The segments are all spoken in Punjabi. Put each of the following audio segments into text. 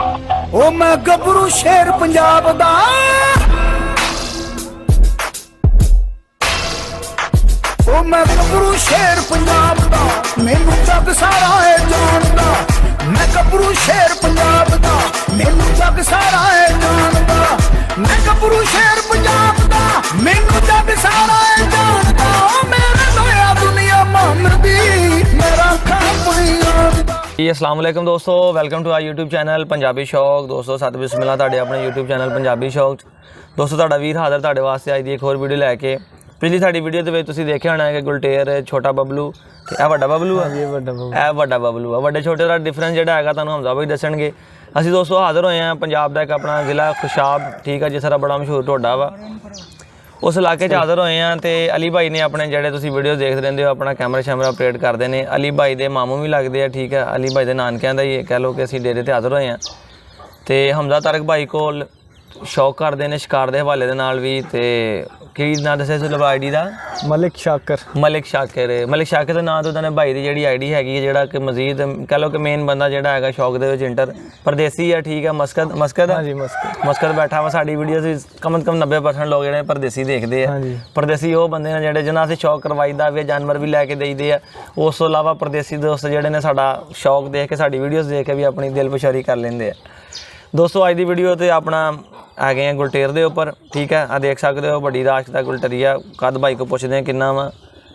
ओ मैं गबरू शेर पंजाब दा, ओ मैं गबरू शेर पंजाब दा, मैनू जग सारा है जानदा। मैं गबरू शेर पंजाब दा, मैनू जग सारा है जानदा। मैं गबरू शेर पंजाब दा, मैनू जग सारा है जानदा। ओ मेरे लोया दुनिया मानदी, मेरा खाप जी अस्सलाम वालेकुम दोस्तों, welcome to our YouTube channel Punjabi Shauq. दोस्तों सत बिस्मिल्लाह तुहाडे अपने यूट्यूब चैनल पंजाबी शौक। दोस्तों तुहाडा वीर हाज़र तुहाडे वास्ते अज दी एक होर वीडियो लैके। पिछली साडी वीडियो दे विच तुसीं देखिआ होना है कि गुलटेर छोटा बबलू ते ए वड्डा बबलू है, ये वड्डा बबलू है। वड्डे छोटे दा डिफरेंस जिहड़ा हैगा तुहानूं हमजा भाई दस्सणगे। असीं दोस्तों हाज़र होए हैं पंजाब दा एक अपना जिला खुशाब, ठीक है, जिस दा बड़ा मशहूर ढोडा वा, उस इलाके च हाज़र होए हैं। तो अली भाई ने अपने जेह्ड़े तुसीं वीडियो देखते रहंदे हो अपना कैमरा शैमरा ऑपरेट करते हैं। अली भाई दे मामू भी लगते हैं, ठीक है, अली भाई दे नानकिਆਂ ਦਾ ही कह लो कि असीं डेरे ते हाज़र होए हैं। तो हमजा तारक भाई कोल शौक करते हैं शिकार के हवाले दे नाल भी। तो की नाम दस्सिआ सी आई डी का? मलिक शाकर। मलिक शाकर के नाम तो उन्होंने भाई की जी आई डी हैगी है, जोड़ा कि मजीद कह लो कि मेन बंदा जोड़ा है शौक के इंटर परदेसी है, ठीक है, मस्कत हाँ जी, मस्कत बैठा हुआ। साड़ी वीडियो कम से कम 90% लोग जो परदेसी देखते हैं। परदेसी वो बंदे ने जोड़े जिन्हें अं शौक करवाईदा भी, जानवर भी लैके देईदे है। उस तो इलावा परदेसी दोस्त जोड़े ने साडा शौक देख के साड़ी वीडियोज़ देख के भी अपनी दिल पछारी कर लेंदे है। दोस्तों अज की वीडियो तो अपना आ गए हैं गुलटेर के उपर, ठीक है, आ देख सकते हो बड़ी राश का गुलटरिया। कद भाई को पुछते हैं किन्ना वा,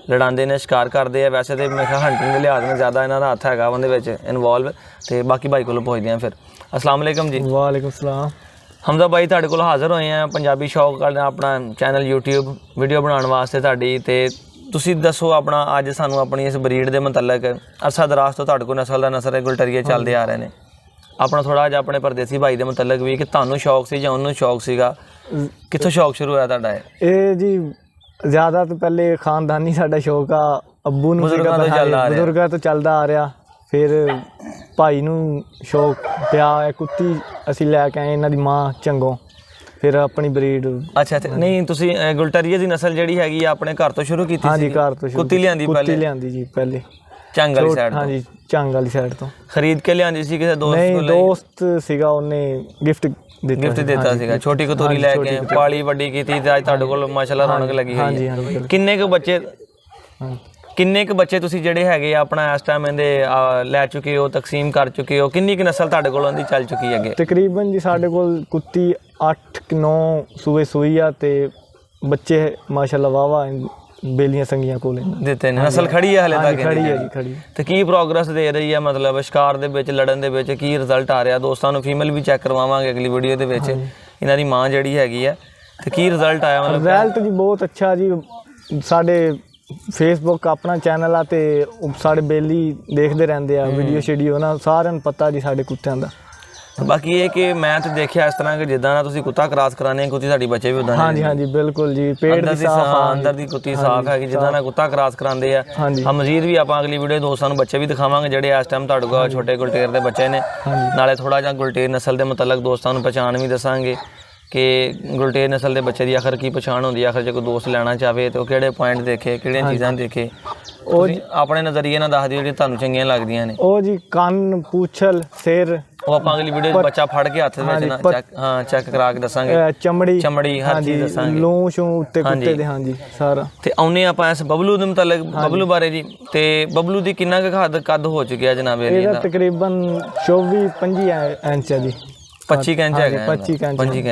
लड़ाते ने शिकार करते हैं। वैसे तो मैं हंटिंग के लिहाज में ज़्यादा इन्हों का हत्थ है उन्हें इनवॉल्व। तो बाकी भाई को पुछते हैं फिर। अस्सलाम वालेकुम जी। वालेकुम सलाम। हमजा भाई तुहाडे कोल हाज़र होए हैं पंजाबी शौक अपना चैनल यूट्यूब वीडियो बनाने वास्ते तुहाडी। ते तुसीं दसो अपना अज सानू अपनी इस ब्रीड के मुतलक अरसा दराज तो तुहाडे कोल नस्ल दा नस्ल गुलटरिए चलते आ रहे हैं। अपना थोड़ा जिहा अपने परदेसी भाई के मुतलक भी कि तुहानू शौक सी जां उन्होंने शौक सीगा, कित्थों शौक शुरू होया तुहाडा? ये जी ज़्यादा तो पहले खानदानी साडा शौक आ, अब्बू नूं बुजुर्गां तो चलदा आ रहा। फिर भाई नूं शौक पिया, कुत्ती असीं लैके आए इन्हां दी मां चंगों, फिर अपनी ब्रीड। अच्छा नहीं तुसीं गुलटरिए दी नस्ल जिहड़ी हैगी अपने घर तो शुरू कीती? हाँ जी, घर तो कुत्ती लिआंदी पहले? कुत्ती लिआंदी जी पहले चंग वाली साइड। हाँ जी, चंग वाली साइड तो खरीद के लिआंदी सी किसी दोस्त? नहीं, दोस्त सीगा, उन्हें गिफ्ट दिता सीगा। छोटी कतूरी लैके पाली वड्डी कीती ते अज तुहाडे कोल माशाअल्लाह रौनक लगी हुई है। किन्ने क बच्चे तुसीं जिहड़े हैगे अपना इस टाइम इहदे लै चुके हो, तकसीम कर चुके हो? किन्नी क नस्ल तुहाडे कोल इहदी चल चुकी है? तकरीबन जी साडे कोल कुत्ती 8-9 सूए सूई आ ते बच्चे माशाअल्लाह वावा बेलियां संगियां कोल देते हैं। नस्ल खड़ी है हले तक? खड़ी है जी, खड़ी। तो की प्रोग्रेस दे रही है, मतलब शिकार दे विच लड़न दे विच की रिजल्ट आ रहा? दोस्तों नूं फीमेल भी चैक करवावांगे अगली वीडियो दे विच। इन्हां दी मां जिहड़ी हैगी है तो की रिजल्ट आया? मतलब रिजल्ट जी बहुत अच्छा जी। साडे फेसबुक अपना चैनल आ ते साडे बेली देखते रहंदे आ वीडियो शेडियो ना, सारिਆਂ ਨੂੰ पता जी साडे कुत्तियां दा। बाकी ये कि मैं तो देखिया इस तरह कि जिदा ना तुसीं कुत्ता क्रॉस कराने कुत्ती साडी बच्चे भी उदां। हाँ जी, हाँ जी, बिल्कुल जी। पेट दी साफ, अंदर दी कुत्ती साफ है कि जिदा ना कुत्ता क्रॉस करांदे आ। हम मजीद भी आपां अगली वीडियो दोस्तां नूं बच्चे भी दिखावांगे जिहड़े इस टाइम तुहाडे कोल छोटे गुलटेर दे बच्चे ने। नाले थोड़ा जिहा गुलटेर नस्ल दे मुतलक दोस्तां नूं पहचान भी दसांगे कि गुलटेर नस्ल के बच्चे की आखिर की पछाण होंदी है। आखिर जो कोई दोस्त लैना चाहे तो किहड़े पॉइंट देखे, किहड़ियां चीज़ां देखे, अपने नज़रिए नाल दस दिओ जिहड़ियां तुहानूं चंगियां लगदियां ने। ओ जी कन्न, पूछल, सिर, वो आप अगली वीडियो बच्चा फड़ के हत्थ में चेक करा के दसांगे। चमड़ी हर चीज़ दसांगे, लूं शूं उत्ते कुत्ते दे। हाँ जी सारा। ते औने आपां इस बबलू दे मुतलक बबलू बारे जी। ते बबलू दी किन्ना कद हो चुकी है जनाब? ਇਹਦਾ तकरीबन 24-25 इंच है जी। 25 इंच है?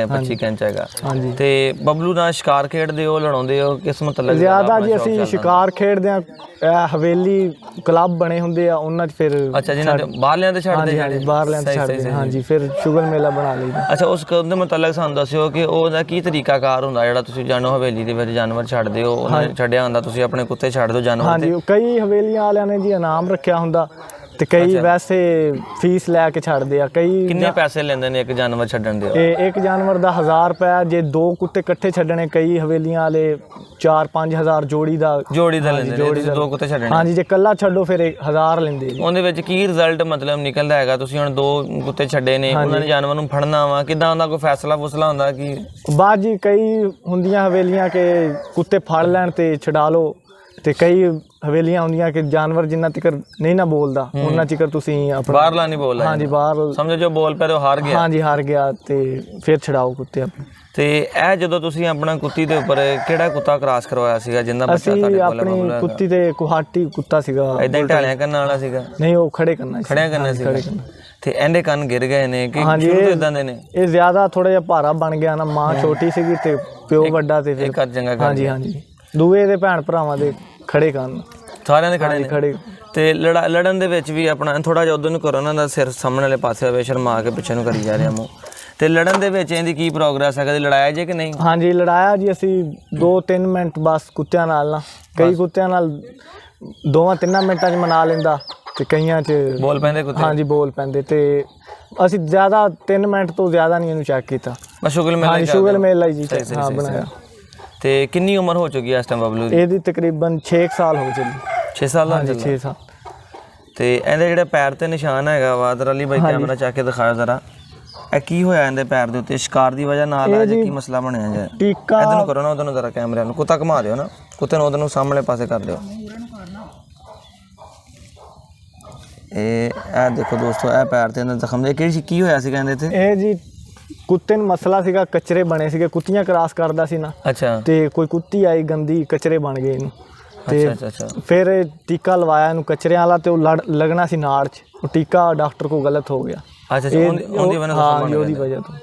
25 इंच है। हाँ जी। ते बबलू नाल शिकार खेडदे हो, लड़ाउंदे हो, किस मतलब? ज़्यादा जी ਅਸੀਂ शिकार खेडदे आ, हवेली क्लब बने ਹੁੰਦੇ ਆ ਉਹਨਾਂ 'ਚ ਫਿਰ। अच्छा जिन्हां दे बाहरलियां ते छड्डदे? हाँ जी, बाहरलियां ते छड्डदे। हाँ जी, फिर शुगल मेला बना लईदा। अच्छा उस दे मुतलक सानूं दस्सिओ कि ਉਹਦਾ ਕੀ ਤਰੀਕਾਕਾਰ ਹੁੰਦਾ ਜਿਹੜਾ ਤੁਸੀਂ ਜਾਨੋ ਹਵੇਲੀ ਦੇ ਵਿੱਚ ਜਾਨਵਰ ਛੱਡਦੇ ਹੋ? ਉਹਨਾਂ ਨੇ ਛੱਡਿਆ ਹੁੰਦਾ ਤੁਸੀਂ ਆਪਣੇ ਕੁੱਤੇ ਛੱਡ ਦਿਓ ਜਾਨਵਰ? हाँ जी, कई ਹਵੇਲੀਆਂ ਵਾਲਿਆਂ ਨੇ ਜੀ ਇਨਾਮ ਰੱਖਿਆ ਹੁੰਦਾ ਤੇ ਕਈ ਵੈਸੇ ਫੀਸ ਲੈ ਕੇ ਛੱਡਦੇ ਆ। ਕਈ ਕਿੰਨੇ ਪੈਸੇ ਲੈਂਦੇ ਨੇ ਇੱਕ ਜਾਨਵਰ ਛੱਡਣ ਦੇ? ਇੱਕ ਜਾਨਵਰ ਦਾ 1000 ਰੁਪਏ ਜੇ 2 ਕੁੱਤੇ ਇਕੱਠੇ ਛੱਡਣੇ। ਕਈ ਹਵੇਲੀਆਂ ਵਾਲੇ 4-5 ਹਜ਼ਾਰ ਜੋੜੀ ਦਾ ਲੈਂਦੇ ਨੇ। ਤੁਸੀਂ 2 ਕੁੱਤੇ ਛੱਡਣੇ? ਹਾਂਜੀ, ਜੇ ਇਕੱਲਾ ਛੱਡੋ ਫਿਰ 1000 ਲੈਂਦੇ। ਉਹਦੇ ਵਿੱਚ ਕੀ ਰਿਜ਼ਲਟ ਮਤਲਬ ਨਿਕਲਦਾ ਹੈਗਾ? ਤੁਸੀਂ ਹੁਣ 2 ਕੁੱਤੇ ਛੱਡੇ ਨੇ, ਉਹਨਾਂ ਨੇ ਜਾਨਵਰ ਨੂੰ ਫੜਨਾ ਵਾ, ਕਿੱਦਾਂ ਉਹਦਾ ਕੋਈ ਫੈਸਲਾ ਹੁੰਦਾ ਕਿ ਬਾਅਦ ਜੀ ਕਈ ਹੁੰਦੀਆਂ ਹਵੇਲੀਆਂ ਕਿ ਕੁੱਤੇ ਫੜ ਲੈਣ ਤੇ ਛਡਾ ਲਓ, ਤੇ ਕਈ ਹਵੇਲੀਆਂ ਹੁੰਦੀਆਂ ਕਿ ਜਾਨਵਰ ਜਿੰਨਾ ਤੱਕ ਨਹੀਂ ਨਾ ਬੋਲਦਾ ਉਹਨਾਂ ਚਿਕਰ ਤੁਸੀਂ ਆਪਣਾ ਬਾਹਰਲਾ ਨਹੀਂ ਬੋਲਦਾ ਹਾਂਜੀ ਬਾਹਰ ਸਮਝੋ ਜੋ ਬੋਲ ਪਿਆ ਉਹ ਹਾਰ ਗਿਆ ਹਾਂਜੀ ਹਾਰ ਗਿਆ ਤੇ ਫਿਰ ਛਡਾਓ ਕੁੱਤੇ ਆਪਣੇ ਤੇ ਇਹ ਜਦੋਂ ਤੁਸੀਂ ਆਪਣਾ ਕੁੱਤੀ ਦੇ ਉੱਪਰ ਕਿਹੜਾ ਕੁੱਤਾ ਕ੍ਰਾਸ ਕਰਵਾਇਆ ਸੀਗਾ ਜਿੰਦਾ ਬੱਚਾ ਤੁਹਾਡੇ ਅਸੀਂ ਕੋਲ ਆਪਣੀ ਕੁੱਤੀ ਤੇ ਕੁਹਾਟੀ ਕੁੱਤਾ ਸੀਗਾ ਇਦਾਂ ਹੀ ਢਾਲਿਆਂ ਕਰਨ ਵਾਲਾ ਸੀਗਾ ਨਹੀਂ ਉਹ ਖੜੇ ਕਰਨਾ ਸੀ ਖੜਿਆ ਕਰਨਾ ਸੀਗਾ ਤੇ ਇਹਦੇ ਕੰਨ ਗਿਰ ਗਏ ਨੇ ਕਿ ਸ਼ੁਰੂ ਤੋਂ ਇਦਾਂ ਦੇ ਨੇ ਇਹ ਜ਼ਿਆਦਾ ਥੋੜਾ ਜਿਹਾ ਭਾਰਾ ਬਣ ਗਿਆ ਨਾ ਮਾਂ ਛੋਟੀ ਸੀਗੀ ਤੇ ਪਿਓ ਵੱਡਾ ਤੇ ਫਿਰ ਇੱਕ ਹੱਥ ਚੰਗਾ ਕਰ ਹਾਂਜੀ ਹਾਂਜੀ ਦੂਏ ਦੇ ਭੈਣ ਭਰਾਵਾਂ ਦੇ ਖੜੇ ਕਰਨ ਸਾਰਿਆਂ ਦੇ ਖੜੇ ਨੇ ਖੜੇ ਤੇ ਲੜਨ ਦੇ ਵਿੱਚ ਵੀ ਆਪਣਾ ਥੋੜਾ ਜਿਹਾ ਉਧਰ ਨੂੰ ਕਰੋ ਉਹਨਾਂ ਦਾ ਸਿਰ ਸਾਹਮਣੇ ਵਾਲੇ ਪਾਸੇ ਹੋਵੇ ਸ਼ਰਮਾ ਕੇ ਪਿੱਛੇ ਨੂੰ ਕਰੀ ਜਾ ਰਿਹਾ ਮੂੰਹ ਤੇ ਲੜਨ ਦੇ ਵਿੱਚ ਇਹਦੀ ਕੀ ਪ੍ਰੋਗਰੈਸ ਹੈ ਕਦੇ ਲੜਾਇਆ ਜੇ ਕਿ ਨਹੀਂ ਹਾਂਜੀ ਲੜਾਇਆ ਜੀ ਅਸੀਂ 2-3 ਮਿੰਟ ਬਸ ਕੁੱਤਿਆਂ ਨਾਲ ਨਾ ਕਈ ਕੁੱਤਿਆਂ ਨਾਲ 2-3 ਮਿੰਟਾਂ 'ਚ ਮਨਾ ਲੈਂਦਾ ਤੇ ਕਈਆਂ 'ਚ ਬੋਲ ਪੈਂਦੇ ਕੁੱਤੇ ਹਾਂਜੀ ਬੋਲ ਪੈਂਦੇ ਤੇ ਅਸੀਂ ਜ਼ਿਆਦਾ 3 ਮਿੰਟ ਤੋਂ ਜ਼ਿਆਦਾ ਨਹੀਂ ਇਹਨੂੰ ਚੈੱਕ ਕੀਤਾ ਮੈਂ ਸ਼ੁਗਲ ਮੇਲਾ ਹਾਂਜੀ ਸ਼ੂਗਰ ਮੇਲਾ ਜੀ ਹਾਂ ਬਣਾਇਆ ਤੇ ਕਿੰਨੀ ਉਮਰ ਹੋ ਚੁੱਕੀ ਹੈ ਇਸ ਟਾਈਮ ਬਬਲੂ ਦੀ ਇਹਦੀ ਤਕਰੀਬਨ 6 ਸਾਲ ਹੋ ਚੱਲੀ 6 ਸਾਲ ਹਾਂਜੀ 6 ਸਾਲ ਤੇ ਇਹਦੇ ਜਿਹੜੇ ਪੈਰ ਤੇ ਨਿਸ਼ਾਨ ਹੈਗਾ ਵਾ ਦਰ ਅਲੀ ਬਾਈ ਕੈਮਰਾ ਚੱਕ ਕੇ ਦਿਖਾਓ ਜ਼ਰਾ ਇਹ ਕੀ ਹੋਇਆ ਇਹਦੇ ਪੈਰ ਦੇ ਉੱਤੇ ਸ਼ਿਕਾਰ ਦੀ ਵਜ੍ਹਾ ਨਾਲ ਹੈ ਜਾਂ ਕੀ ਮਸਲਾ ਬਣਿਆ ਜੇ ਟੀਕਾ ਇਧਰ ਨੂੰ ਕਰੋ ਨਾ ਉਧਰ ਨੂੰ ਜ਼ਰਾ ਕੈਮਰੇ ਨੂੰ ਕੁੱਤਾ ਘੁਮਾ ਦਿਓ ਨਾ ਕੁੱਤੇ ਨੂੰ ਉਧਰ ਨੂੰ ਸਾਹਮਣੇ ਪਾਸੇ ਕਰ ਦਿਓ ਇਹ ਦੇਖੋ ਦੋਸਤੋ ਇਹ ਪੈਰ ਤੇ ਇਹਨਾਂ ਜ਼ਖਮ ਦੇ ਕਿਹੜੀ ਕੀ ਹੋਇਆ ਸੀ ਕਹਿੰਦੇ ਇੱਥੇ ਇਹ ਜੀ ਕੁੱਤੇ ਨੂੰ ਮਸਲਾ ਸੀਗਾ ਕਚਰੇ ਬਣੇ ਸੀਗੇ ਕੁੱਤੀਆਂ ਕ੍ਰਾਸ ਕਰਦਾ ਸੀ ਨਾ ਅੱਛਾ ਤੇ ਕੋਈ ਕੁੱਤੀ ਆਈ ਗੰਦੀ ਕਚਰੇ ਬਣ ਗਏ ਇਹਨੂੰ ਤੇ ਅੱਛਾ ਫਿਰ ਟੀਕਾ ਲਵਾਇਆ ਇਹਨੂੰ ਕਚਰਿਆਂ ਵਾਲਾ ਤੇ ਉਹ ਲੱਗਣਾ ਸੀ ਨਾੜ 'ਚ ਉਹ ਟੀਕਾ ਡਾਕਟਰ ਕੋਲ ਗਲਤ ਹੋ ਗਿਆ ਉਹਦੀ ਵਜ੍ਹਾ ਤੋਂ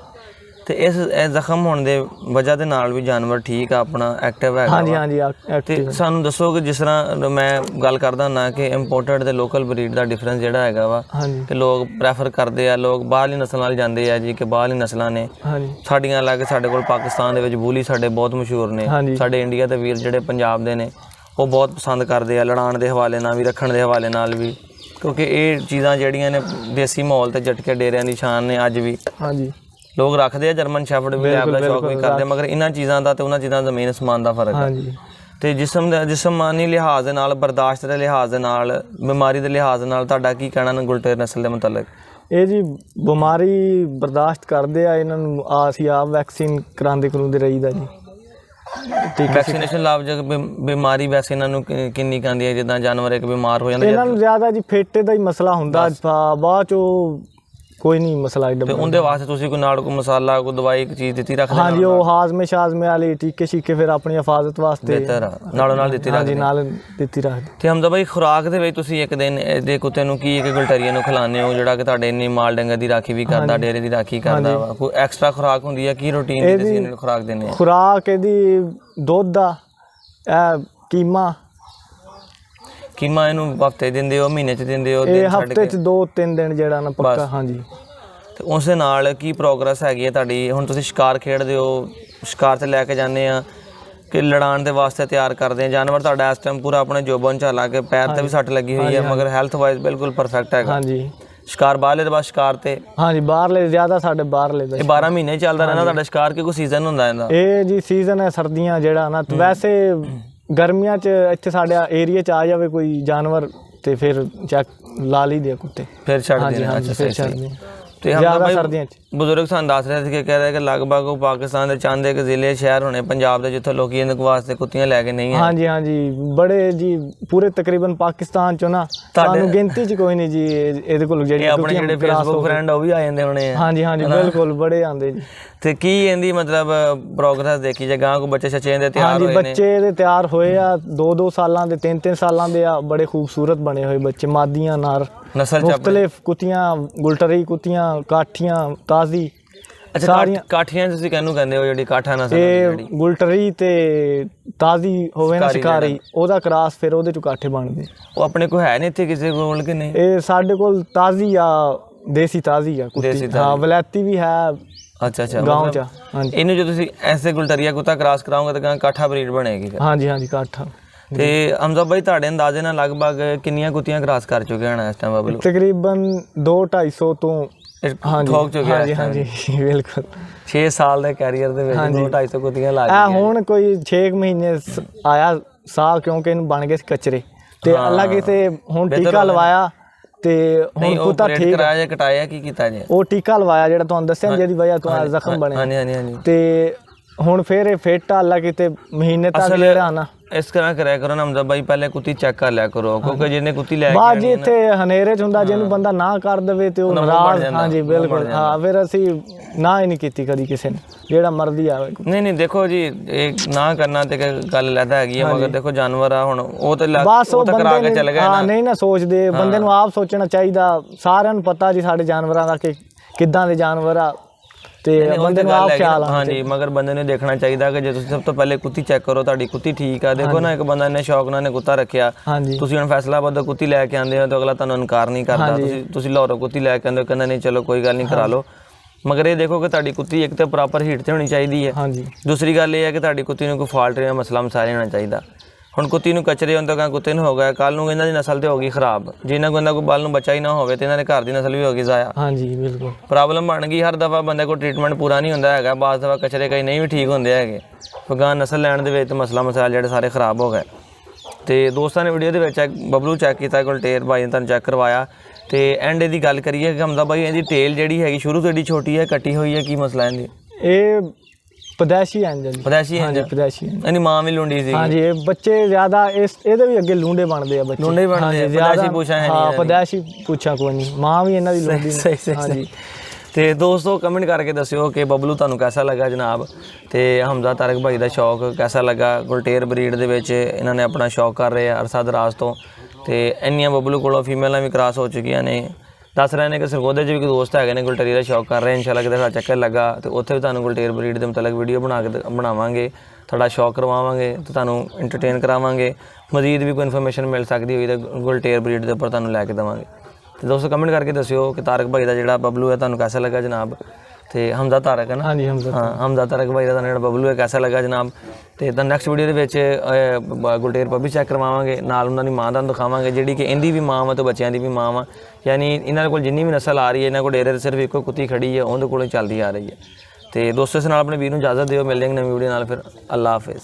ਤੇ ਇਸ ਜ਼ਖਮ ਹੋਣ ਦੇ ਵਜ੍ਹਾ ਦੇ ਨਾਲ ਵੀ ਜਾਨਵਰ ਠੀਕ ਆ ਆਪਣਾ ਐਕਟਿਵ ਹੈਗਾ ਹਾਂਜੀ ਹਾਂਜੀ ਤੇ ਸਾਨੂੰ ਦੱਸੋ ਕਿ ਜਿਸ ਤਰ੍ਹਾਂ ਮੈਂ ਗੱਲ ਕਰਦਾ ਨਾ ਕਿ ਇੰਪੋਰਟਡ ਤੇ ਲੋਕਲ ਬਰੀਡ ਦਾ ਡਿਫਰੈਂਸ ਜਿਹੜਾ ਹੈਗਾ ਵਾ ਕਿ ਲੋਕ ਪ੍ਰੈਫਰ ਕਰਦੇ ਆ ਲੋਕ ਬਾਹਰਲੀ ਨਸਲ ਨਾਲ ਜਾਂਦੇ ਆ ਜੀ ਕਿ ਬਾਹਰਲੀ ਨਸਲਾਂ ਨੇ ਸਾਡੀਆਂ ਅਲੱਗ ਸਾਡੇ ਕੋਲ ਪਾਕਿਸਤਾਨ ਦੇ ਵਿੱਚ ਬੂਲੀ ਸਾਡੇ ਬਹੁਤ ਮਸ਼ਹੂਰ ਨੇ ਸਾਡੇ ਇੰਡੀਆ ਦੇ ਵੀਰ ਜਿਹੜੇ ਪੰਜਾਬ ਦੇ ਨੇ ਉਹ ਬਹੁਤ ਪਸੰਦ ਕਰਦੇ ਆ ਲੜਾਉਣ ਦੇ ਹਵਾਲੇ ਨਾਲ ਵੀ ਰੱਖਣ ਦੇ ਹਵਾਲੇ ਨਾਲ ਵੀ ਕਿਉਂਕਿ ਇਹ ਚੀਜ਼ਾਂ ਜਿਹੜੀਆਂ ਨੇ ਦੇਸੀ ਮਾਹੌਲ ਤੇ ਝਟਕੇ ਡੇਰਿਆਂ ਦੀ ਸ਼ਾਨ ਨੇ ਅੱਜ ਵੀ ਹਾਂਜੀ ਲੋਕ ਰੱਖਦੇ ਆ ਜਰਮਨ ਸ਼ੈਫਰਡ ਵੀ ਲੈਬ ਦਾ ਸ਼ੌਕ ਵੀ ਕਰਦੇ ਮਗਰ ਇਹਨਾਂ ਚੀਜ਼ਾਂ ਦਾ ਤੇ ਉਹਨਾਂ ਚੀਜ਼ਾਂ ਦਾ ਜ਼ਮੀਨ ਅਸਮਾਨ ਦਾ ਫਰਕ ਹੈ ਤੇ ਜਿਸਮਾਨੀ ਲਿਹਾਜ਼ ਦੇ ਨਾਲ ਬਰਦਾਸ਼ਤ ਦੇ ਲਿਹਾਜ਼ ਦੇ ਨਾਲ ਬਿਮਾਰੀ ਦੇ ਲਿਹਾਜ਼ ਨਾਲ ਤੁਹਾਡਾ ਕੀ ਕਹਿਣਾ ਨੇ ਗੁਲਟੇਰ ਨਸਲ ਦੇ ਮੁਤਲਕ ਇਹ ਜੀ ਬਿਮਾਰੀ ਬਰਦਾਸ਼ਤ ਕਰਦੇ ਆ ਇਹਨਾਂ ਨੂੰ ਅਸੀਂ ਆਪ ਵੈਕਸੀਨ ਕਰਾਉਂਦੇ ਰਹੀਦਾ ਜੀ ਵੈਕਸੀਨੇਸ਼ਨ ਲਾਭ ਜਗ ਬਿਮਾਰੀ ਵੈਸੇ ਇਹਨਾਂ ਨੂੰ ਕਿੰਨੀ ਕਹਿੰਦੀ ਹੈ ਜਿੱਦਾਂ ਜਾਨਵਰ ਇੱਕ ਬਿਮਾਰ ਹੋ ਜਾਂਦਾ ਇਹਨਾਂ ਨੂੰ ਜ਼ਿਆਦਾ ਜੀ ਫੇਟੇ ਦਾ ਹੀ ਮਸਲਾ ਹੁੰਦਾ ਬਾਅਦ ਚੋਂ ਕੋਈ ਨਹੀਂ ਮਸਲਾ ਏਡਾ ਤੇ ਉਹਦੇ ਵਾਸਤੇ ਤੁਸੀਂ ਕੋਈ ਨਾਲ ਕੋਈ ਮਸਾਲਾ ਕੋਈ ਦਵਾਈ ਇੱਕ ਚੀਜ਼ ਦਿੱਤੀ ਰੱਖਦੇ ਹਾਂਜੀ ਉਹ ਹਾਜ਼ਮੇ ਸ਼ਾਜ਼ਮੇ ਵਾਲੀ ਟੀਕੇ ਸ਼ੀਕੇ ਫਿਰ ਆਪਣੀ ਹਿਫਾਜ਼ਤ ਵਾਸਤੇ ਨਾਲੋਂ ਨਾਲ ਦਿੱਤੀ ਰੱਖਦੇ ਹਾਂਜੀ ਨਾਲ ਦਿੱਤੀ ਰੱਖਦੇ ਤੇ ਹਮਜ਼ਾ ਬਾਈ ਖੁਰਾਕ ਦੇ ਵਿੱਚ ਤੁਸੀਂ ਇੱਕ ਦਿਨ ਦੇ ਕੁੱਤੇ ਨੂੰ ਕੀ ਇੱਕ ਗੁਲਟਰੀਆ ਨੂੰ ਖਿਲਾਉਂਦੇ ਹੋ ਜਿਹੜਾ ਕਿ ਤੁਹਾਡੇ ਇੰਨੀ ਮਾਲ ਡੰਗਰ ਦੀ ਰਾਖੀ ਵੀ ਕਰਦਾ ਡੇਰੇ ਦੀ ਰਾਖੀ ਕਰਦਾ ਵਾ ਕੋਈ ਐਕਸਟਰਾ ਖੁਰਾਕ ਹੁੰਦੀ ਹੈ ਕੀ ਰੂਟੀਨ ਦੀ ਤੁਸੀਂ ਇਹਨਾਂ ਨੂੰ ਖੁਰਾਕ ਦਿੰਦੇ ਆ ਖੁਰਾਕ ਇਹਦੀ ਦੁੱਧ ਦਾ ਕੀਮਾ ਇਹਨੂੰ ਹਫਤੇ ਦਿੰਦੇ ਹੋ ਮਹੀਨੇ 'ਚ ਦਿੰਦੇ ਹੋ ਇਹ ਹਫਤੇ 'ਚ 2-3 ਦਿਨ ਜਿਹੜਾ ਨਾ ਪੱਕਾ ਹਾਂਜੀ ਤੇ ਉਸ ਦੇ ਨਾਲ ਕੀ ਪ੍ਰੋਗਰੈਸ ਹੈਗੀ ਹੈ ਤੁਹਾਡੀ ਹੁਣ ਤੁਸੀਂ ਸ਼ਿਕਾਰ ਖੇਡਦੇ ਹੋ ਸ਼ਿਕਾਰ ਤੇ ਲੈ ਕੇ ਜਾਂਦੇ ਆ ਕਿ ਲੜਾਉਣ ਦੇ ਵਾਸਤੇ ਤਿਆਰ ਕਰਦੇ ਆ ਜਾਨਵਰ ਤੁਹਾਡਾ ਇਸ ਟਾਈਮ ਪੂਰਾ ਆਪਣੇ ਜੋਬਨ ਚ ਲਾ ਕੇ ਪੈਰ ਤੇ ਵੀ ਸੱਟ ਲੱਗੀ ਹੋਈ ਹੈ ਮਗਰ ਹੈਲਥ ਵਾਈਜ਼ ਬਿਲਕੁਲ ਪਰਫੈਕਟ ਹੈਗਾ ਹਾਂਜੀ ਸ਼ਿਕਾਰ ਬਾਹਰਲੇ ਦੇ ਬਾਅਦ ਸ਼ਿਕਾਰ ਤੇ ਹਾਂਜੀ ਬਾਹਰਲੇ ਜ਼ਿਆਦਾ ਸਾਡੇ ਬਾਹਰਲੇ ਦਾ ਇਹ 12 ਮਹੀਨੇ ਚੱਲਦਾ ਰਹਿੰਦਾ ਤੁਹਾਡਾ ਸ਼ਿਕਾਰ ਕਿ ਕੋਈ ਸੀਜ਼ਨ ਹੁੰਦਾ ਇਹਦਾ ਇਹ ਜੀ ਸੀਜ਼ਨ ਹੈ ਸਰਦੀਆਂ ਜਿਹੜਾ ਨਾ ਵੈਸੇ ਗਰਮੀਆਂ 'ਚ ਇੱਥੇ ਸਾਡੇ ਏਰੀਆ 'ਚ ਆ ਜਾਵੇ ਕੋਈ ਜਾਨਵਰ ਤੇ ਫਿਰ ਚੱਕ ਲਾ ਲਈਦੇ ਕੁੱਤੇ ਫਿਰ ਛੱਡ ਦੇਣਾ ਅੱਛਾ ਤੇ ਸਰਦੀਆਂ 'ਚ ਬਜ਼ੁਰਗ ਸਾਨੂੰ ਦੱਸ ਰਹੇ ਸੀ ਕਿ ਕਹਿ ਰਹੇ ਕਿ ਲਗਭਗ ਉਹ ਪਾਕਿਸਤਾਨ ਦੇ ਚੰਦ ਇੱਕ ਜ਼ਿਲ੍ਹੇ ਸ਼ਹਿਰ ਹੋਣੇ ਪੰਜਾਬ ਦੇ ਜਿੱਥੇ ਲੋਕੀ ਇਹਨਾਂ ਵਾਸਤੇ ਕੁੱਤੀਆਂ ਲੈ ਕੇ ਨਹੀਂ ਹਾਂਜੀ ਹਾਂਜੀ ਬੜੇ ਜੀ ਪੂਰੇ ਤਕਰੀਬਨ ਪਾਕਿਸਤਾਨ 'ਚੋਂ ਨਾ ਤੁਹਾਨੂੰ ਗਿਣਤੀ 'ਚ ਕੋਈ ਨਹੀਂ ਜੀ ਇਹਦੇ ਕੋਲ ਜਿਹੜੀ ਆਪਣੇ ਜਿਹੜੇ ਫੇਸਬੁੱਕ ਫਰੈਂਡ ਉਹ ਵੀ ਆ ਜਾਂਦੇ ਹੋਣੇ ਹਾਂਜੀ ਹਾਂਜੀ ਬਿਲਕੁਲ ਬੜੇ ਆਉਂਦੇ ਜੀ ਤੇ ਕੀ ਇਹਦੀ ਮਤਲਬ ਪ੍ਰੋਗਰੈਸ ਦੇਖੀ ਜੇ ਗਾਂ ਕੋ ਬੱਚੇ ਛੱਚੇ ਦੇ ਤਿਆਰ ਹੋਏ ਨੇ ਹਾਂਜੀ ਬੱਚੇ ਦੇ ਤਿਆਰ ਹੋਏ ਆ 2-2 ਸਾਲਾਂ ਦੇ 3-3 ਸਾਲਾਂ ਦੇ ਆ ਬੜੇ ਖੂਬਸੂਰਤ ਬਣੇ ਹੋਏ ਬੱਚੇ ਮਾਦੀਆਂ ਨਾਰ ਨਸਲ ਮੁਖਤਲਿਫ ਕੁੱਤੀਆਂ ਗੁਲਟਰੀ ਕੁੱਤੀਆਂ ਕਾਠੀਆਂ ਤਾਜ਼ੀ ਅੱਛਾ ਕਾਠੀਆਂ ਤੁਸੀਂ ਕਿਹਨੂੰ ਕਹਿੰਦੇ ਹੋ ਜਿਹੜੀ ਕਾਠਾ ਨਸਲ ਇਹ ਗੁਲਟਰੀ ਤੇ ਤਾਜ਼ੀ ਹੋਵੇ ਨਾ ਸ਼ਿਕਾਰੀ ਉਹਦਾ ਕ੍ਰਾਸ ਫਿਰ ਉਹਦੇ ਚ ਕਾਠੇ ਬਣਦੇ ਉਹ ਆਪਣੇ ਕੋਲ ਹੈ ਨਹੀਂ ਇੱਥੇ ਕਿਸੇ ਕੋਲ ਕਿ ਨਹੀਂ ਇਹ ਸਾਡੇ ਕੋਲ ਤਾਜ਼ੀ ਆ ਦੇਸੀ ਤਾਜ਼ੀ ਆ ਕੁੱਤੀ ਹਾਂ ਵਲੈਤੀ ਵੀ ਹੈ ਅੱਛਾ ਗਾਉਂ ਚ ਹਾਂਜੀ ਇਹਨੂੰ ਜੇ ਤੁਸੀਂ ਐਸੇ ਗੁਲਟਰੀਆ ਕੁੱਤਾ ਕ੍ਰਾਸ ਕਰਾਓਗੇ ਤਾਂ ਕਾਠਾ ਬਰੀਡ ਬਣੇਗੀ ਹਾਂਜੀ ਕਾਠਾ ਤੇ ਹਮਜ਼ਾ ਭਾਈ ਤੁਹਾਡੇ ਅੰਦਾਜ਼ੇ ਨਾਲ ਲਗਭਗ ਕਿੰਨੀਆਂ ਕੁੱਤੀਆਂ ਕ੍ਰਾਸ ਕਰ ਚੁੱਕੇ ਹਨ ਇਸ ਟਾਈਮ ਬਬਲੂ ਤਕਰੀਬਨ 2-250 ਤੋਂ ਠੋਕ ਚੁੱਕਿਆ ਹਾਂਜੀ ਬਿਲਕੁਲ 6 ਸਾਲ ਦੇ ਕੈਰੀਅਰ ਦੇ ਵਿੱਚ 2-250 ਕੁੱਤੀਆਂ ਲਾ ਗਏ ਹੁਣ ਕੋਈ 6 ਮਹੀਨੇ ਆਇਆ ਸਾਹ ਕਿਉਂਕਿ ਇਹਨੂੰ ਬਣ ਗਏ ਸੀ ਕਚਰੇ ਤੇ ਅੱਲਾ ਕਿਤੇ ਹੁਣ ਟੀਕਾ ਲਵਾਇਆ ਤੇ ਹੁਣ ਕੁੱਤਾ ਠੀਕ ਕਰਾਇਆ ਜਾਂ ਕਟਾਇਆ ਕੀ ਕੀਤਾ ਜੀ ਉਹ ਟੀਕਾ ਲਵਾਇਆ ਜਿਹੜਾ ਤੁਹਾਨੂੰ ਦੱਸਿਆ ਜਿਹਦੀ ਵਜ੍ਹਾ ਤੋਂ ਜ਼ਖਮ ਬਣਿਆ ਹਾਂਜੀ ਤੇ ਹੁਣ ਫਿਰ ਇਹ ਫਿੱਟ ਹਾਲਾ ਕਿਤੇ ਮਹੀਨੇ ਤੱਕ ਜਿਹੜਾ ਨਾ ਇਸ ਤਰ੍ਹਾਂ ਕਰਿਆ ਕਰੋ ਨਾ ਹਮਜ਼ਾ ਬਾਈ, ਪਹਿਲੇ ਕੁੱਤੀ ਚੈੱਕ ਕਰ ਲਿਆ ਕਰੋ, ਕਿਉਂਕਿ ਜਿਹਨੇ ਕੁੱਤੀ ਲੈ ਕੇ ਬਾਅਦ ਜੀ ਇੱਥੇ ਹਨੇਰੇ 'ਚ ਹੁੰਦਾ, ਜਿਹਨੂੰ ਬੰਦਾ ਨਾ ਕਰ ਦੇਵੇ ਤੇ ਉਹ ਨਾਰਾਜ਼। ਹਾਂਜੀ ਬਿਲਕੁਲ, ਹਾਂ ਫਿਰ ਅਸੀਂ ਨਾ ਹੀ ਨਹੀਂ ਕੀਤੀ ਕਦੀ ਕਿਸੇ ਨੇ, ਜਿਹੜਾ ਮਰਜ਼ੀ ਆਵੇ। ਨਹੀਂ ਦੇਖੋ ਜੀ, ਇਹ ਨਾ ਕਰਨਾ ਤੇ ਗੱਲ ਲੈਦਾ ਹੈਗੀ ਹੈ, ਮਗਰ ਦੇਖੋ ਜਾਨਵਰ ਆ, ਹੁਣ ਉਹ ਤੇ ਬਸ ਉਹ ਕਰਾ ਕੇ ਚੱਲ ਗਿਆ ਹਾਂ, ਨਹੀਂ ਨਾ ਸੋਚਦੇ, ਬੰਦੇ ਨੂੰ ਆਪ ਸੋਚਣਾ ਚਾਹੀਦਾ। ਸਾਰਿਆਂ ਨੂੰ ਪਤਾ ਜੀ ਸਾਡੇ ਜਾਨਵਰਾਂ ਦਾ ਕਿ ਕਿੱਦਾਂ ਦੇ ਜਾਨਵਰ ਆ, ਤੇ ਬੰਦੇ ਨੂੰ ਆਪ ਖਿਆਲ ਆਉਣਾ। ਹਾਂਜੀ, ਮਗਰ ਬੰਦੇ ਨੂੰ ਦੇਖਣਾ ਚਾਹੀਦਾ ਕਿ ਜੇ ਤੁਸੀਂ ਸਭ ਤੋਂ ਪਹਿਲੇ ਕੁੱਤੀ ਚੈੱਕ ਕਰੋ, ਤੁਹਾਡੀ ਕੁੱਤੀ ਠੀਕ ਆ। ਦੇਖੋ ਨਾ, ਇੱਕ ਬੰਦਾ ਇੰਨੇ ਸ਼ੌਕ ਨਾਲ ਨੇ ਕੁੱਤਾ ਰੱਖਿਆ, ਤੁਸੀਂ ਹੁਣ ਫੈਸਲਾਬਾਦ ਤੋਂ ਕੁੱਤੀ ਲੈ ਕੇ ਆਉਂਦੇ ਹੋ ਤਾਂ ਅਗਲਾ ਤੁਹਾਨੂੰ ਇਨਕਾਰ ਨਹੀਂ ਕਰਦਾ। ਤੁਸੀਂ ਲਾਹੌਰੋਂ ਕੁੱਤੀ ਲੈ ਕੇ ਆਉਂਦੇ ਹੋ, ਕਹਿੰਦਾ ਨਹੀਂ ਚਲੋ ਕੋਈ ਗੱਲ ਨਹੀਂ ਕਰਾ ਲਓ। ਮਗਰ ਇਹ ਦੇਖੋ ਕਿ ਤੁਹਾਡੀ ਕੁੱਤੀ ਇੱਕ ਤਾਂ ਪ੍ਰੋਪਰ ਹੀਟ ਤੇ ਹੋਣੀ ਚਾਹੀਦੀ ਹੈ। ਦੂਸਰੀ ਗੱਲ ਇਹ ਹੈ ਕਿ ਤੁਹਾਡੀ ਕੁੱਤੀ ਨੂੰ ਕੋਈ ਫਾਲਟ ਜਾਂ ਮਸਲਾ ਮਸਾਇਲ ਹੋਣਾ ਚਾਹੀਦਾ। ਹੁਣ ਕੁੱਤੀ ਨੂੰ ਕਚਰੇ ਹੁੰਦੇ ਤਾਂ ਕੁੱਤੇ ਨੂੰ ਹੋ ਗਿਆ, ਕੱਲ ਨੂੰ ਇਹਨਾਂ ਦੀ ਨਸਲ ਤੇ ਹੋ ਗਈ ਖਰਾਬ। ਜੇ ਇਹਨਾਂ ਕੋਲ ਕੋਈ ਬਲ ਨੂੰ ਬੱਚਾ ਹੀ ਨਾ ਹੋਵੇ ਤੇ ਇਹਨਾਂ ਦੇ ਘਰ ਦੀ ਨਸਲ ਵੀ ਹੋ ਗਈ ਜ਼ਾਇਆ। ਹਾਂਜੀ ਬਿਲਕੁਲ, ਪ੍ਰੋਬਲਮ ਬਣ ਗਈ। ਹਰ ਦਫਾ ਬੰਦੇ ਕੋਲ ਟ੍ਰੀਟਮੈਂਟ ਪੂਰਾ ਨਹੀਂ ਹੁੰਦਾ ਹੈਗਾ, ਬਾਅਦ ਦਫਾ ਕਚਰੇ ਕਈ ਨਹੀਂ ਵੀ ਠੀਕ ਹੁੰਦੇ ਹੈਗੇ, ਗਾਂ ਨਸਲ ਲੈਣ ਦੇ ਵਿੱਚ ਮਸਲਾ ਮਸਾਇਲ ਜਿਹੜੇ ਸਾਰੇ ਖਰਾਬ ਹੋ ਗਏ। ਤੇ ਦੋਸਤਾਂ ਨੇ ਵੀਡੀਓ ਦੇ ਵਿੱਚ ਬਬਲੂ ਚੈੱਕ ਕੀਤਾ, ਗੁਲਟੇਰ ਭਾਈ ਨੇ ਤੁਹਾਨੂੰ ਚੈੱਕ ਕਰਵਾਇਆ। ਤੇ ਐਂਡ ਇਹਦੀ ਗੱਲ ਕਰੀਏ ਕਿ ਹਮਜ਼ਾ ਭਾਈ, ਇਹਦੀ ਟੇਲ ਜਿਹੜੀ ਹੈਗੀ ਸ਼ੁਰੂ ਤੋਂ ਏਡੀ ਛੋਟੀ ਹੈ, ਕੱਟੀ ਹੋਈ ਹੈ, ਕੀ ਮਸਲਾ ਇਹਦੀ? ਇਹ ਪਦੈਸ਼ੀ ਇੰਜਨ, ਪਦੈਸ਼ੀ ਇੰਜਨ, ਪਦੈਸ਼ੀ। ਇਹਦੀ ਮਾਂ ਵੀ ਲੁੰਡੀ ਸੀ। ਹਾਂਜੀ, ਇਹ ਬੱਚੇ ਜ਼ਿਆਦਾ ਇਹਦੇ ਵੀ ਅੱਗੇ ਲੂੰਡੇ ਬਣਦੇ ਆ, ਬੱਚੇ ਲੁੰਡੇ ਬਣਦੇ ਆ, ਪਦੈਸ਼ੀ ਪੁੱਛਾਂ ਹੈ ਨਹੀਂ। ਹਾਂ, ਪਦੈਸ਼ੀ ਪੁੱਛਾਂ ਕੋਈ ਨਹੀਂ, ਮਾਂ ਵੀ ਇਹਨਾਂ ਦੀ ਲੁੰਡੀ। ਹਾਂਜੀ। ਤੇ ਦੋਸਤੋ ਕਮੈਂਟ ਕਰਕੇ ਦੱਸਿਓ ਕਿ ਬਬਲੂ ਤੁਹਾਨੂੰ ਕੈਸਾ ਲੱਗਾ ਜਨਾਬ, ਤੇ ਹਮਜ਼ਾ ਤਾਰਕ ਭਾਈ ਦਾ ਸ਼ੌਕ ਕੈਸਾ ਲੱਗਾ। ਗੁਲਟੇਰ ਬਰੀਡ ਦੇ ਵਿੱਚ ਇਹਨਾਂ ਨੇ ਆਪਣਾ ਸ਼ੌਕ ਕਰ ਰਹੇ ਆ ਅਰਸਾ ਦਰਾਜ਼ ਤੋਂ, ਤੇ ਇੰਨੀਆਂ ਬਬਲੂ ਕੋਲੋਂ ਫੀਮੇਲਾਂ ਵੀ ਕ੍ਰਾਸ ਹੋ ਚੁੱਕੀਆਂ ਨੇ। ਦੱਸ ਰਹੇ ਨੇ ਕਿ ਸਰਗੋਦੇ 'ਚ ਵੀ ਕੋਈ ਦੋਸਤ ਹੈਗੇ ਨੇ ਗੁਲਟੇਰੀ ਦਾ ਸ਼ੌਕ ਕਰ ਰਹੇ, ਇਨਸ਼ਾਅੱਲਾ ਕਿਤੇ ਸਾਡਾ ਚੱਕਰ ਲੱਗਾ ਤੇ ਉੱਥੇ ਵੀ ਤੁਹਾਨੂੰ ਗੁਲਟੇਰ ਬਰੀਡ ਦੇ ਮੁਤਲਕ ਵੀਡੀਓ ਬਣਾਵਾਂਗੇ, ਤੁਹਾਡਾ ਸ਼ੌਕ ਕਰਵਾਵਾਂਗੇ ਤੇ ਤੁਹਾਨੂੰ ਐਂਟਰਟੇਨ ਕਰਾਵਾਂਗੇ। ਮਜ਼ੀਦ ਵੀ ਕੋਈ ਇਨਫੋਰਮੇਸ਼ਨ ਮਿਲ ਸਕਦੀ ਹੋਈ ਤਾਂ ਗੁਲਟੇਰ ਬਰੀਡ ਦੇ ਉੱਪਰ ਤੁਹਾਨੂੰ ਲੈ ਕੇ ਦੇਵਾਂਗੇ। ਤੇ ਦੋਸਤੋ ਕਮੈਂਟ ਕਰਕੇ ਦੱਸਿਓ ਕਿ ਤਾਰਕ ਭਾਈ ਦਾ ਜਿਹੜਾ ਬਬਲੂ ਹੈ ਤੁਹਾਨੂੰ ਕੈਸਾ ਲੱਗਾ ਜਨਾਬ। ਤੇ ਹਮਜ਼ਾ ਤਾਰਕ ਹੈ ਨਾ? ਹਾਂਜੀ ਹਮਜ਼ਾ। ਹਾਂ, ਹਮਜ਼ਾ ਤਾਰਕ ਭਾਈ ਦਾ ਜਿਹੜਾ ਬਬਲੂ ਹੈ ਕੈਸਾ ਲੱਗਾ ਜਨਾਬ। ਤੇ ਤਾਂ ਨੈਕਸਟ ਵੀਡੀਓ ਦੇ ਵਿੱਚ ਗੁਲਟੇਰ ਪੱਪੀ ਚੈੱਕ ਕਰਵਾਵਾਂਗੇ, ਨਾਲ ਉਹਨਾਂ ਦੀ ਮਾਂ ਦਾ ਦਿਖਾਵਾਂਗੇ, ਜਿਹੜੀ ਕਿ ਇਹਦੀ ਵੀ ਮਾਂ ਵਾ ਤੇ ਬੱਚਿਆਂ ਦੀ ਵੀ ਮਾਂ ਵਾ। ਯਾਨੀ ਇਹਨਾਂ ਕੋਲ ਜਿੰਨੀ ਵੀ ਨਸਲ ਆ ਰਹੀ ਹੈ, ਇਹਨਾਂ ਕੋਲ ਡੇਰੇ 'ਤੇ ਸਿਰਫ ਇੱਕੋ ਕੁੱਤੀ ਖੜੀ ਹੈ, ਉਹਦੇ ਕੋਲੋਂ ਚੱਲਦੀ ਆ ਰਹੀ ਹੈ। ਤੇ ਦੋਸਤੋ ਇਸ ਨਾਲ ਆਪਣੇ ਵੀਰ ਨੂੰ ਇਜਾਜ਼ਤ ਦਿਓ, ਮਿਲਦੇ ਹਾਂ ਨਵੀਂ ਵੀਡੀਓ ਨਾਲ। ਫਿਰ ਅੱਲਾ ਹਾਫਿਜ਼।